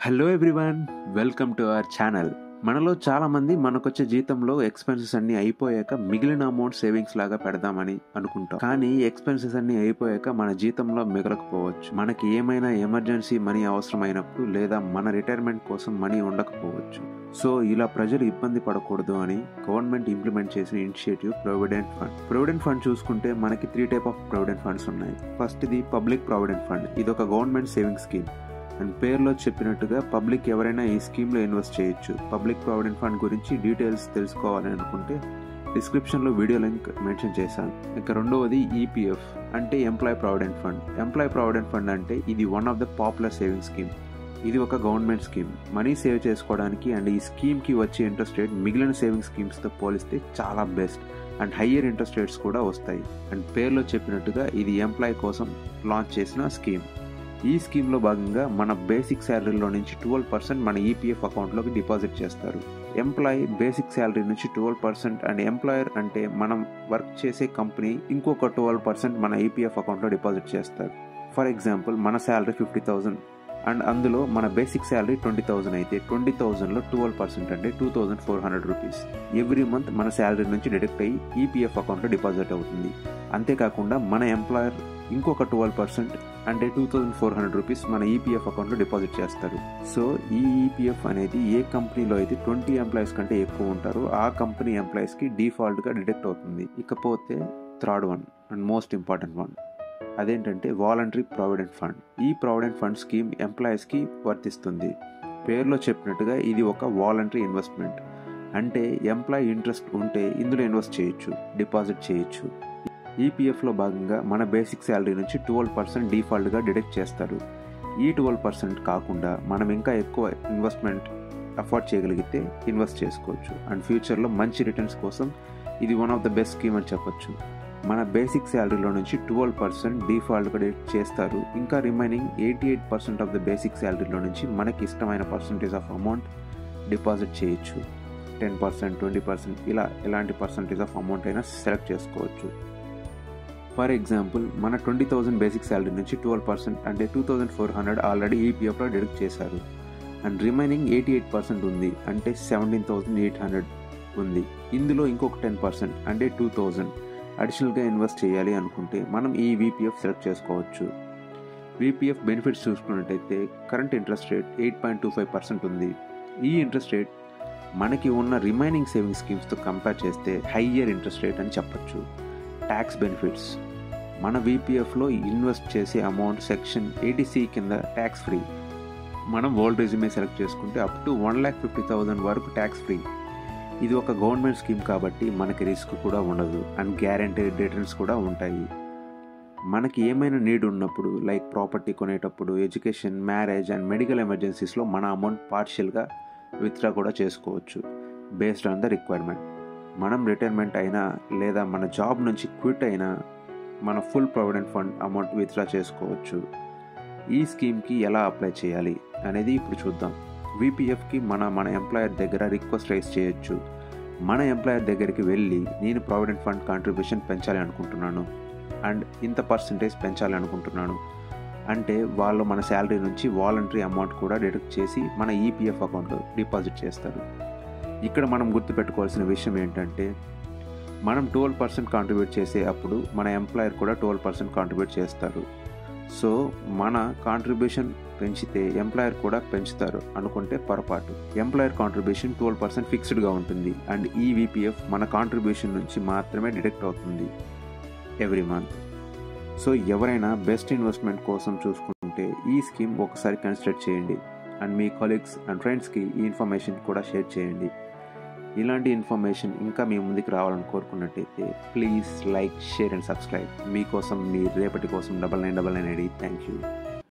Hello everyone, welcome to our channel. మనలో చాలామంది మనకొచ్చే జీతంలో ఎక్స్పెన్సెస్ అన్నీ అయిపోయాక మిగిలిన అమౌంట్ సేవింగ్స్ లాగా పెడదామని అనుకుంటాం. కానీ ఎక్స్పెన్సెస్ అన్నీ అయిపోయాక మన జీతంలో మిగలకపోవచ్చు. మనకి ఏమైనా ఎమర్జెన్సీ మనీ అవసరమైనప్పుడు లేదా మన రిటైర్మెంట్ కోసం మనీ ఉండకపోవచ్చు. సో ఇలా ప్రజలు ఇబ్బంది పడకూడదు అని గవర్నమెంట్ ఇంప్లిమెంట్ చేసిన initiative provident fund. Provident fund చూసుకుంటే మనకి 3 టైప్ ఆఫ్ ప్రొవిడెంట్ ఫండ్స్ ఉన్నాయి. ఫస్ట్ ఇది పబ్లిక్ ప్రొవిడెంట్ ఫండ్. ఇది ఒక గవర్నమెంట్ సేవింగ్ స్కీమ్ అండ్ పేరులో చెప్పినట్టుగా పబ్లిక్ ఎవరైనా ఈ స్కీమ్లో ఇన్వెస్ట్ చేయొచ్చు. పబ్లిక్ ప్రావిడెంట్ ఫండ్ గురించి డీటెయిల్స్ తెలుసుకోవాలి అనుకుంటే డిస్క్రిప్షన్లో వీడియో లింక్ మెన్షన్ చేశాను. ఇక రెండవది ఈపీఎఫ్ అంటే employee provident fund. Employee provident fund అంటే ఇది one of the popular saving scheme. ఇది ఒక గవర్నమెంట్ స్కీమ్. మనీ సేవ్ చేసుకోవడానికి అండ్ ఈ స్కీమ్కి వచ్చే ఇంట్రెస్ట్ రేట్ మిగిలిన సేవింగ్ స్కీమ్స్తో పోలిస్తే చాలా best and higher interest rates కూడా వస్తాయి. అండ్ పేరులో చెప్పినట్టుగా ఇది ఎంప్లాయ్ కోసం లాంచ్ చేసిన స్కీమ్. ఈ స్కీమ్లో భాగంగా మన బేసిక్ శాలరీలో నుంచి 12% మన ఈపీఎఫ్ అకౌంట్లోకి డిపాజిట్ చేస్తారు. ఎంప్లాయీ బేసిక్ శాలరీ నుంచి 12% అండ్ ఎంప్లాయర్ అంటే మనం వర్క్ చేసే కంపెనీ ఇంకొక 12% మన ఈపీఎఫ్ అకౌంట్లో డిపాజిట్ చేస్తారు. ఫర్ ఎగ్జాంపుల్ మన శాలరీ 50,000 అండ్ అందులో మన బేసిక్ శాలరీ 20,000 అయితే 20,000లో 12% అంటే 2,400 రూపీస్ ఎవ్రీ మంత్ మన శాలరీ నుంచి డిడక్ట్ అయ్యి ఈపీఎఫ్ అకౌంట్లో డిపాజిట్ అవుతుంది. అంతేకాకుండా మన ఎంప్లాయర్ ఇంకొక 12% అంటే 2,400 రూపీస్ మన ఈపీఎఫ్ అకౌంట్లో డిపాజిట్ చేస్తారు. సో ఈ ఈపీఎఫ్ అనేది ఏ కంపెనీలో అయితే 20 ఎంప్లాయీస్ కంటే ఎక్కువ ఉంటారో ఆ కంపెనీ ఎంప్లాయీస్కి డిఫాల్ట్గా డిడక్ట్ అవుతుంది. ఇకపోతే third one and most important one, అదేంటంటే వాలంటరీ ప్రావిడెంట్ ఫండ్. ఈ ప్రావిడెంట్ ఫండ్ స్కీమ్ ఎంప్లాయీస్కి వర్తిస్తుంది. పేరులో చెప్పినట్టుగా ఇది ఒక వాలంటరీ ఇన్వెస్ట్మెంట్. అంటే ఎంప్లాయీ ఇంట్రెస్ట్ ఉంటే ఇందులో ఇన్వెస్ట్ చేయొచ్చు, డిపాజిట్ చేయొచ్చు. ఈపీఎఫ్లో భాగంగా మన బేసిక్ శాలరీ నుంచి 12% డిఫాల్ట్గా డిడక్ట్ చేస్తారు. ఈ 12% కాకుండా మనం ఇంకా ఎక్కువ ఇన్వెస్ట్మెంట్ అఫోర్డ్ చేయగలిగితే ఇన్వెస్ట్ చేసుకోవచ్చు అండ్ ఫ్యూచర్లో మంచి రిటర్న్స్ కోసం ఇది one of the best scheme అని చెప్పొచ్చు. మన బేసిక్ శాలరీలో నుంచి 12% డిఫాల్ట్గా డిడక్ట్ చేస్తారు. ఇంకా రిమైనింగ్ 88% ఆఫ్ ద బేసిక్ శాలరీలో నుంచి మనకి ఇష్టమైన పర్సంటేజ్ ఆఫ్ అమౌంట్ డిపాజిట్ చేయొచ్చు. 10%, 20% ఇలా ఎలాంటి పర్సంటేజ్ ఆఫ్ అమౌంట్ అయినా సెలెక్ట్ చేసుకోవచ్చు. ఫర్ ఎగ్జాంపుల్ మన 20,000 బేసిక్ శాలరీ నుంచి 12% అంటే 2,400 ఆల్రెడీ ఈపీఎఫ్లో డిడక్ట్ చేశారు అండ్ రిమైనింగ్ 88% ఉంది అంటే 17,800 ఉంది. ఇందులో ఇంకొక 10% అంటే 2,000 అడిషనల్గా ఇన్వెస్ట్ చేయాలి అనుకుంటే మనం ఈ వీపీఎఫ్ సెలెక్ట్ చేసుకోవచ్చు. వీపీఎఫ్ బెనిఫిట్స్ చూసుకున్నట్టయితే కరెంట్ ఇంట్రెస్ట్ రేట్ 8.25% ఉంది. ఈ ఇంట్రెస్ట్ రేట్ మనకి ఉన్న రిమైనింగ్ సేవింగ్ స్కీమ్స్తో కంపేర్ చేస్తే హయ్యర్ ఇంట్రెస్ట్ రేట్ అని చెప్పచ్చు. ట్యాక్స్ బెనిఫిట్స్, మన వీపీఎఫ్లో ఇన్వెస్ట్ చేసే అమౌంట్ సెక్షన్ 80C కింద ట్యాక్స్ ఫ్రీ. మనం ఓల్డ్ రెజ్యూమే సెలెక్ట్ చేసుకుంటే అప్ టు 1,50,000 వరకు ట్యాక్స్ ఫ్రీ. ఇది ఒక గవర్నమెంట్ స్కీమ్ కాబట్టి మనకి రిస్క్ కూడా ఉండదు అండ్ గ్యారంటీడ్ రిటర్న్స్ కూడా ఉంటాయి. మనకి ఏమైనా నీడ్ ఉన్నప్పుడు లైక్ ప్రాపర్టీ కొనేటప్పుడు, ఎడ్యుకేషన్, మ్యారేజ్ అండ్ మెడికల్ ఎమర్జెన్సీస్లో మన అమౌంట్ పార్షియల్గా విత్డ్రా కూడా చేసుకోవచ్చు బేస్డ్ ఆన్ ద రిక్వైర్మెంట్. మనం రిటైర్మెంట్ అయినా లేదా మన జాబ్ నుంచి క్విట్ అయినా మన full provident fund amount withdraw చేసుకోవచ్చు. ఈ స్కీమ్కి ఎలా అప్లై చేయాలి అనేది ఇప్పుడు చూద్దాం. వీపీఎఫ్కి మన ఎంప్లాయర్ దగ్గర రిక్వెస్ట్ రైజ్ చేయొచ్చు. మన ఎంప్లాయర్ దగ్గరికి వెళ్ళి నేను ప్రావిడెంట్ ఫండ్ కాంట్రిబ్యూషన్ పెంచాలి అనుకుంటున్నాను అండ్ ఇంత పర్సంటేజ్ పెంచాలి అనుకుంటున్నాను అంటే వాళ్ళు మన శాలరీ నుంచి వాలంటరీ అమౌంట్ కూడా డిడక్ట్ చేసి మన ఈపీఎఫ్ అకౌంట్లో డిపాజిట్ చేస్తారు. ఇక్కడ మనం గుర్తుపెట్టుకోవాల్సిన విషయం ఏంటంటే మనం 12% కాంట్రిబ్యూట్ చేసే అప్పుడు మన ఎంప్లాయర్ కూడా 12% కాంట్రిబ్యూట్ చేస్తారు. సో మన కాంట్రిబ్యూషన్ పెంచితే ఎంప్లాయర్ కూడా పెంచుతారు అనుకుంటే పొరపాటు. ఎంప్లాయర్ కాంట్రిబ్యూషన్ 12% ఫిక్స్డ్గా ఉంటుంది అండ్ ఈ వీపీఎఫ్ మన కాంట్రిబ్యూషన్ నుంచి మాత్రమే డిడక్ట్ అవుతుంది ఎవ్రీ మంత్. సో ఎవరైనా బెస్ట్ ఇన్వెస్ట్మెంట్ కోసం చూసుకుంటే ఈ స్కీమ్ ఒకసారి కన్సిడర్ చేయండి అండ్ మీ కొలీగ్స్ అండ్ ఫ్రెండ్స్కి ఈ ఇన్ఫర్మేషన్ కూడా షేర్ చేయండి. ఇలాంటి ఇన్ఫర్మేషన్ ఇంకా మీ ముందుకు రావాలని కోరుకున్నట్టయితే please like, share and subscribe. మీకోసం, మీ రేపటి కోసం 9999 థ్యాంక్ యూ.